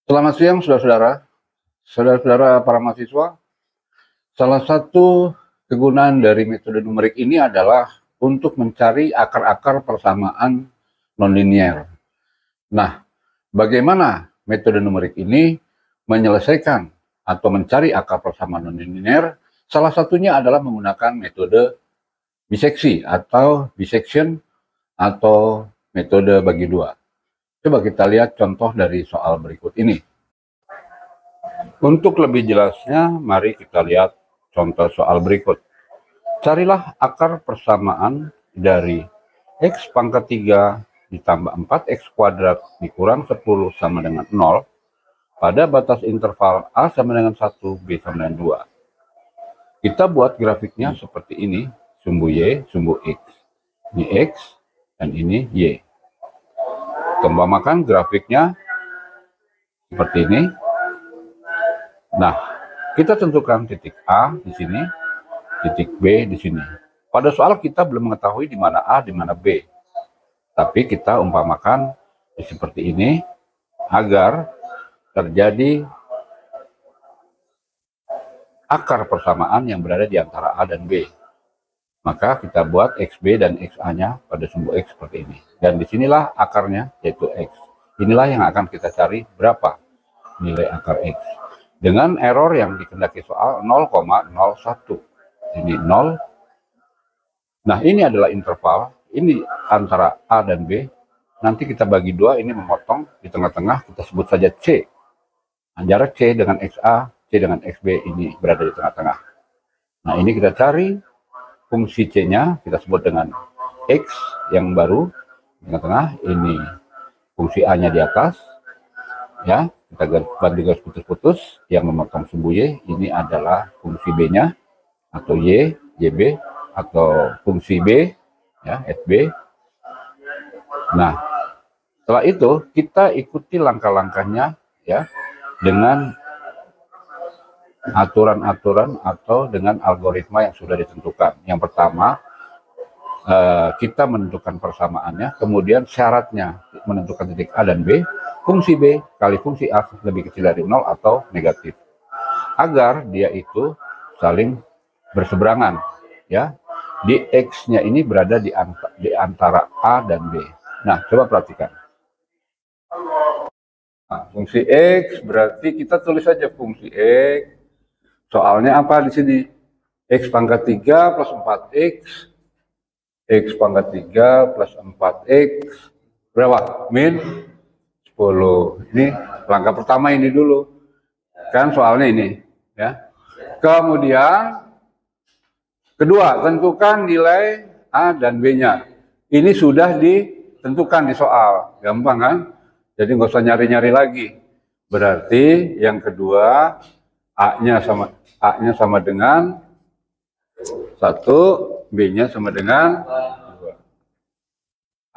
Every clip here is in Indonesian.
Selamat siang, saudara-saudara. Saudara-saudara para mahasiswa, salah satu kegunaan dari metode numerik ini adalah untuk mencari akar-akar persamaan nonlinier. Nah, bagaimana metode numerik ini menyelesaikan atau mencari akar persamaan nonlinier? Salah satunya adalah menggunakan metode biseksi atau bisection atau metode bagi dua. Coba kita lihat contoh dari soal berikut ini. Untuk lebih jelasnya, mari kita lihat contoh soal berikut. Carilah akar persamaan dari X pangkat 3 ditambah 4X kuadrat dikurang 10 sama dengan 0 pada batas interval A sama dengan 1, B sama dengan 2. Kita buat grafiknya seperti ini, sumbu Y, sumbu X. Ini X, dan ini Y. Umpamakan grafiknya seperti ini. Nah, kita tentukan titik A di sini, titik B di sini. Pada soal kita belum mengetahui di mana A, di mana B. Tapi kita umpamakan seperti ini agar terjadi akar persamaan yang berada di antara A dan B. Maka kita buat XB dan XA-nya pada sumbu X seperti ini. Dan disinilah akarnya, yaitu X. Inilah yang akan kita cari berapa nilai akar X. Dengan error yang dikehendaki soal 0,01. Ini 0. Nah, ini adalah interval. Ini antara A dan B. Nanti kita bagi dua, ini memotong. Di tengah-tengah kita sebut saja C. Jarak C dengan XA, C dengan XB ini berada di tengah-tengah. Nah, ini kita cari fungsi C-nya, kita sebut dengan X yang baru. Di tengah-tengah, ini fungsi A-nya di atas. Ya, kita bagi garis putus-putus yang memotong sumbu Y. Ini adalah fungsi B-nya atau Y, YB atau fungsi B, ya, FB. Nah, setelah itu kita ikuti langkah-langkahnya ya dengan aturan-aturan atau dengan algoritma yang sudah ditentukan. Yang pertama, kita menentukan persamaannya, kemudian syaratnya menentukan titik A dan B, fungsi B kali fungsi A lebih kecil dari 0 atau negatif, agar dia itu saling berseberangan, ya. Di X-nya ini berada di antara A dan B. Nah, coba perhatikan. Nah, fungsi X berarti kita tulis saja fungsi X. Soalnya apa di sini? X pangkat 3 plus 4X. X pangkat 3 plus 4X. Berapa? Min 10. Ini langkah pertama ini dulu. Kan soalnya ini. Ya. Kemudian, kedua, tentukan nilai A dan B-nya. Ini sudah ditentukan di soal. Gampang kan? Jadi nggak usah nyari-nyari lagi. Berarti yang kedua, A-nya sama dengan 1, B-nya sama dengan 2.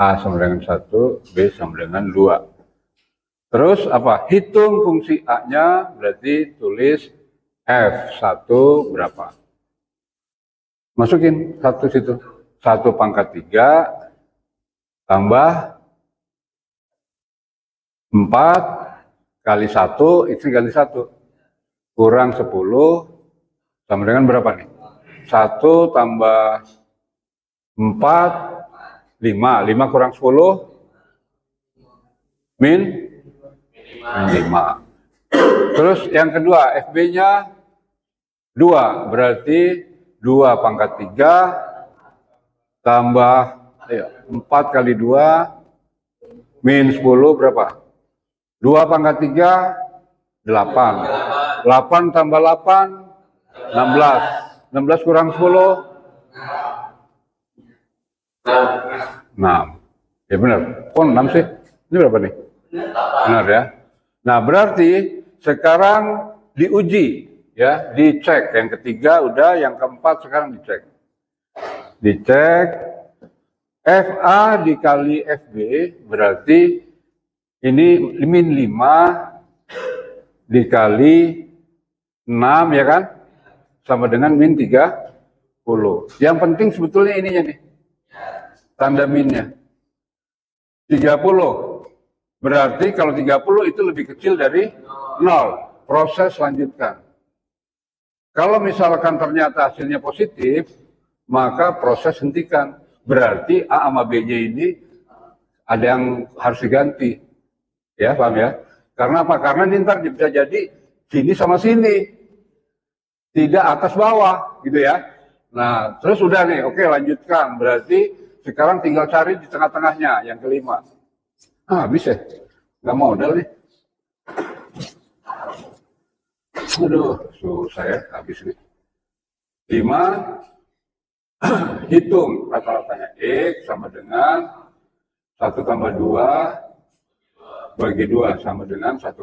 A sama dengan 1, B sama dengan 2. Terus apa? Hitung fungsi A-nya, berarti tulis F1 berapa? Masukin 1 situ. 1 pangkat 3 tambah 4 kali 1, X kali 1. Kurang 10 sama dengan berapa nih? 1 tambah 4, 5. 5 kurang 10, min 5. Terus yang kedua, FB-nya 2. Berarti 2 pangkat 3 tambah 4 kali 2, min 10 berapa? 2 pangkat 3, 8. 8 tambah 8, 16. 16 kurang 10, 6. Ya benar. Kok 6 sih? Ini berapa nih? Benar ya. Nah, berarti sekarang diuji, ya, dicek. Yang ketiga udah, yang keempat sekarang dicek. Dicek FA dikali FB berarti ini min 5 dikali 6 ya kan? Sama dengan min 30. Yang penting sebetulnya ininya nih. Tanda minnya. 30. Berarti kalau 30 itu lebih kecil dari 0. Proses lanjutkan. Kalau misalkan ternyata hasilnya positif, maka proses hentikan. Berarti A sama B-nya ini ada yang harus diganti. Ya, paham ya? Karena apa? Karena ini ntar bisa jadi sini sama sini. Tidak atas bawah, gitu ya. Nah, terus udah nih, oke lanjutkan. Berarti sekarang tinggal cari di tengah-tengahnya, yang kelima. Bisa. Nggak modal nih. Aduh, susah ya, habis nih. 5, hitung rata-ratanya X sama dengan 1 tambah 2 bagi 2 sama dengan 1,5.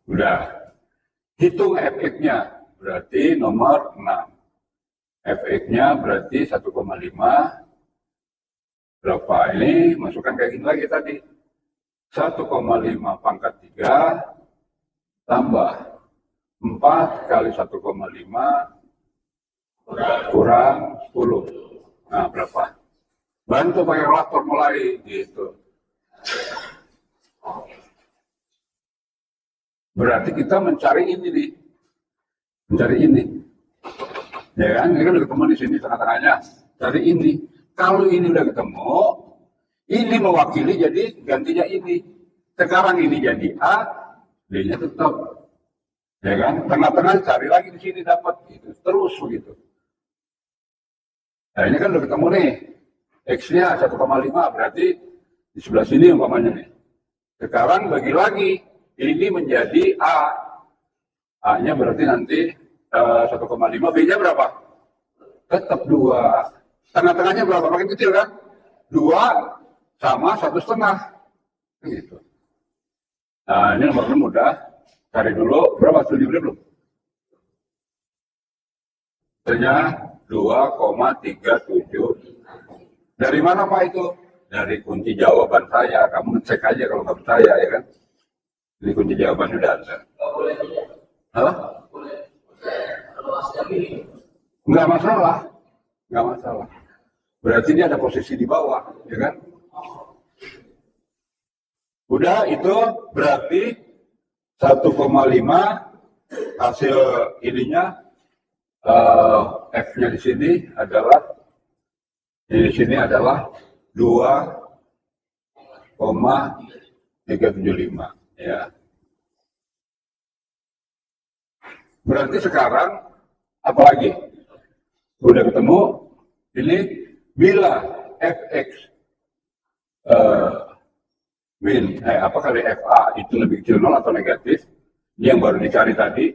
Udah. Hitung Fx-nya, berarti nomor 6. Fx-nya berarti 1,5. Berapa? Ini masukkan kayak gini lagi tadi. 1,5 pangkat 3 tambah 4 kali 1,5 kurang 10. Nah, berapa? Bantu pakai kalkulator mulai gitu. Berarti kita mencari ini nih. Mencari ini. Ya kan? Ini kan udah ketemu di sini tengah-tengahnya. Cari ini. Kalau ini udah ketemu, ini mewakili jadi gantinya ini. Sekarang ini jadi A, B-nya tetap. Ya kan? Tengah-tengah cari lagi di sini dapat gitu. Terus begitu. Nah, ini kan udah ketemu nih. X-nya 1,5 berarti di sebelah sini umpamanya nih. Sekarang bagi lagi. Ini menjadi A. A-nya berarti nanti 1,5. B-nya berapa? Tetap 2. Tengah-tengahnya berapa? Makin kecil kan? 2 sama 1,5. Gitu. Nah, ini nomornya mudah. Cari dulu. Berapa? Sudah diberi belum? Hasilnya 2,37. Dari mana Pak itu? Dari kunci jawaban saya. Kamu ngecek aja kalau nggak percaya, ya kan? Ini kunci jawaban sudah ada. Hah? Nggak masalah. Nggak masalah. Berarti dia ada posisi di bawah, ya kan? Udah, itu berarti 1,5 hasil ininya F-nya di sini adalah 2,375 ya. Berarti sekarang apa lagi? Udah ketemu ini bila Fx apa kali FA itu lebih kecil 0 atau negatif, yang baru dicari tadi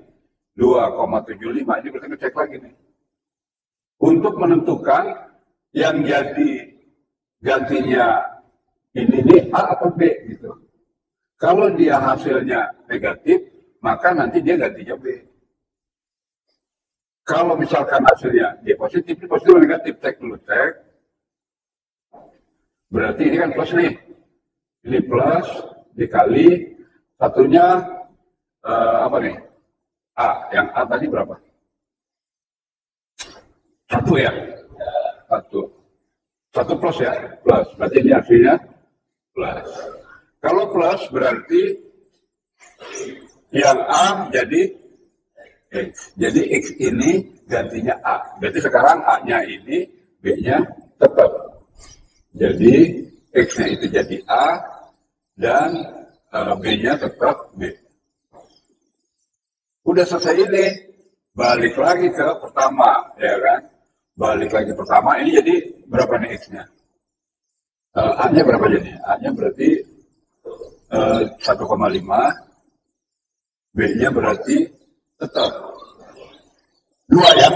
2,75, ini kita ngecek lagi nih. Untuk menentukan yang jadi gantinya ini A atau B gitu. Kalau dia hasilnya negatif, maka nanti dia gantinya B. Kalau misalkan hasilnya dia positif atau negatif, cek dulu, cek. Berarti ini kan plus nih. Ini plus dikali satunya apa nih? A. Yang A tadi berapa? 1 ya? 1. 1 plus ya? Plus. Berarti ini hasilnya plus. Kalau plus berarti yang A jadi X. Jadi X ini gantinya A. Berarti sekarang A-nya ini, B-nya tetap. Jadi X-nya itu jadi A dan B-nya tetap B. Udah selesai ini, balik lagi ke pertama, ya kan? Balik lagi pertama, ini jadi berapa nih X-nya? A-nya berapa jadi? A-nya berarti 1,5, B-nya berarti tetap 2 ya?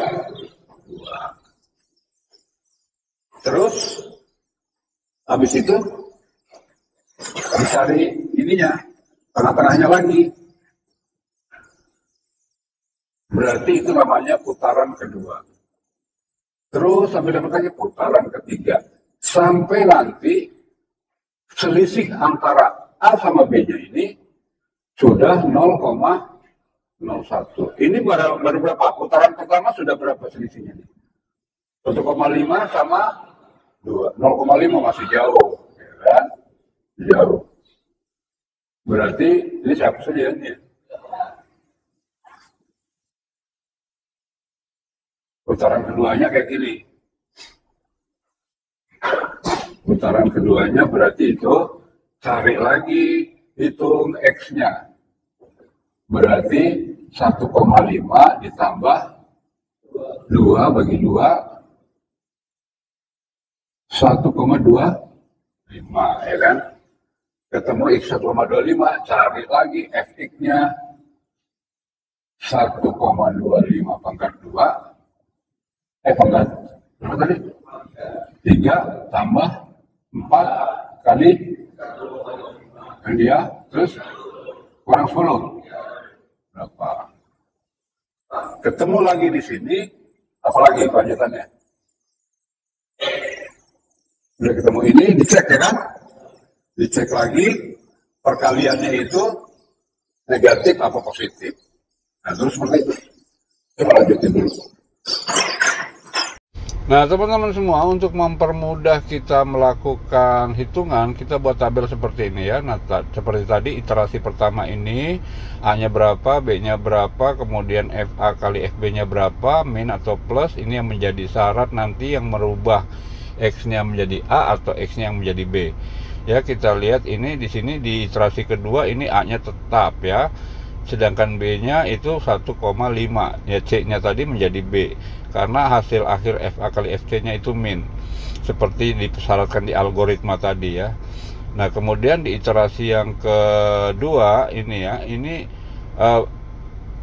2. Terus, habis itu dicari ininya, tengah-tengahnya lagi. Berarti itu namanya putaran kedua. Terus sampai dapat lagi putaran ketiga. Sampai nanti selisih antara A sama B-nya ini sudah 0,01. Ini baru berapa? Putaran pertama sudah berapa selisihnya? 1,5 sama 2. 0,5 masih jauh. Ya kan? jauh. Berarti ini siapa saja ini? Putaran keduanya kayak gini. Putaran keduanya berarti itu cari lagi, hitung X-nya. Berarti 1,5 ditambah 2 bagi 2, 1,25, ya kan? Ketemu X 1,25, cari lagi Fx-nya 1,25 pangkat 2, pangkat berapa tadi? 3 tambah 4 kali dia, terus kurang 10. Berapa? Ketemu lagi di sini, apalagi kelanjutannya? Udah ketemu ini, dicek ya kan? Dicek lagi, perkaliannya itu negatif apa positif. Nah, terus seperti itu. Coba lanjutin dulu. Nah, teman-teman semua, untuk mempermudah kita melakukan hitungan, kita buat tabel seperti ini ya. Nah, seperti tadi, iterasi pertama ini A-nya berapa, B-nya berapa, kemudian FA kali FB-nya berapa, min atau plus, ini yang menjadi syarat nanti yang merubah X-nya menjadi A atau X-nya yang menjadi B. Ya, kita lihat ini di sini di iterasi kedua ini A-nya tetap ya. Sedangkan B-nya itu 1,5. Ya, C-nya tadi menjadi B. Karena hasil akhir FA kali FC-nya itu min. Seperti dipersyaratkan di algoritma tadi ya. Nah, kemudian di iterasi yang kedua ini ya, ini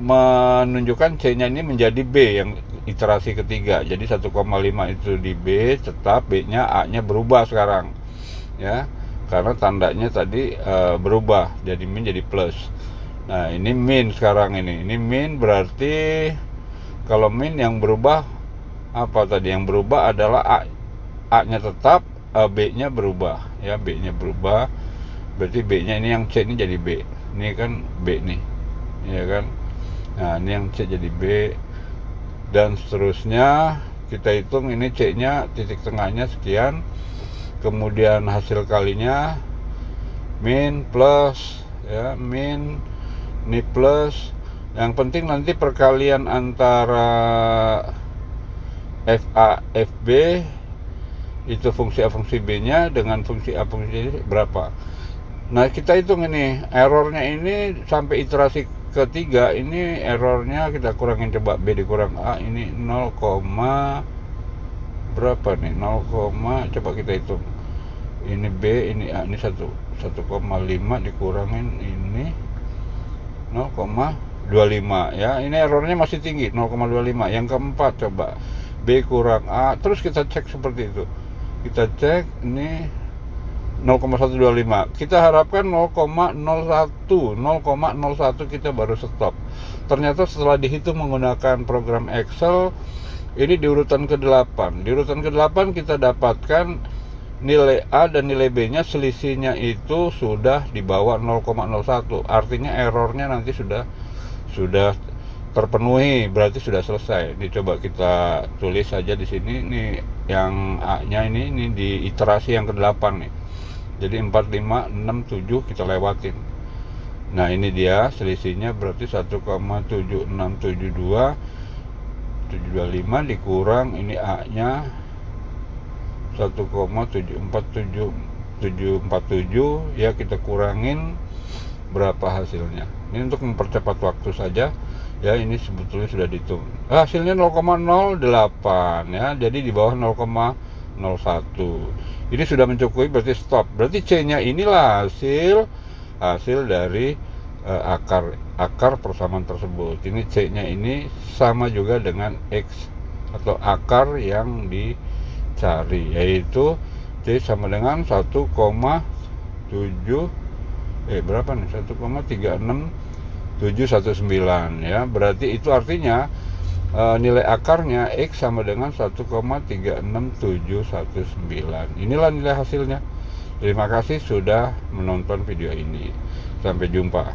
menunjukkan C-nya ini menjadi B yang iterasi ketiga. Jadi 1,5 itu di B, tetap B-nya A-nya berubah sekarang. Ya. Karena tandanya tadi berubah dari min jadi plus. Nah, ini min sekarang ini. Ini min berarti kalau min yang berubah apa tadi? Yang berubah adalah A-nya tetap, B-nya berubah. Ya, B-nya berubah. Berarti B-nya ini yang C ini jadi B. Ini kan B nih. Ya kan? Nah, ini yang C jadi B. Dan seterusnya kita hitung ini C-nya titik tengahnya sekian. Kemudian hasil kalinya min plus ya, min ini plus. Yang penting nanti perkalian antara FA FB itu fungsi A fungsi B nya dengan fungsi A fungsi B berapa. Nah, kita hitung ini errornya ini sampai iterasi ketiga, ini errornya kita kurangin, coba B dikurang A ini 0, berapa nih, 0, coba kita hitung ini B ini A ini 1,5 dikurangin ini 0,25 ya. Ini errornya masih tinggi 0,25. Yang keempat coba B kurang A, terus kita cek seperti itu. Kita cek ini 0,125. Kita harapkan 0,01 kita baru stop. Ternyata setelah dihitung menggunakan program Excel, ini di urutan ke-8. Di urutan ke-8 kita dapatkan nilai A dan nilai B-nya selisihnya itu sudah di bawah 0,01. Artinya errornya nanti sudah terpenuhi, berarti sudah selesai. Ini coba kita tulis saja di sini nih, yang A-nya ini di iterasi yang ke-8 nih. Jadi 4, 5, 6, 7 kita lewatin. Nah, ini dia selisihnya berarti 1,7672 725 dikurang ini A-nya 1,74747 ya, kita kurangin berapa hasilnya. Ini untuk mempercepat waktu saja ya, ini sebetulnya sudah dihitung. Hasilnya 0,08 ya, jadi di bawah 0,01. Ini sudah mencukupi, berarti stop. Berarti C-nya inilah hasil dari akar persamaan tersebut. Ini C-nya ini sama juga dengan X atau akar yang dicari, yaitu C sama dengan 1,7 berapa nih, 1,36719 ya. Berarti itu artinya nilai akarnya X sama dengan 1,36719. Inilah nilai hasilnya. Terima kasih sudah menonton video ini. Sampai jumpa.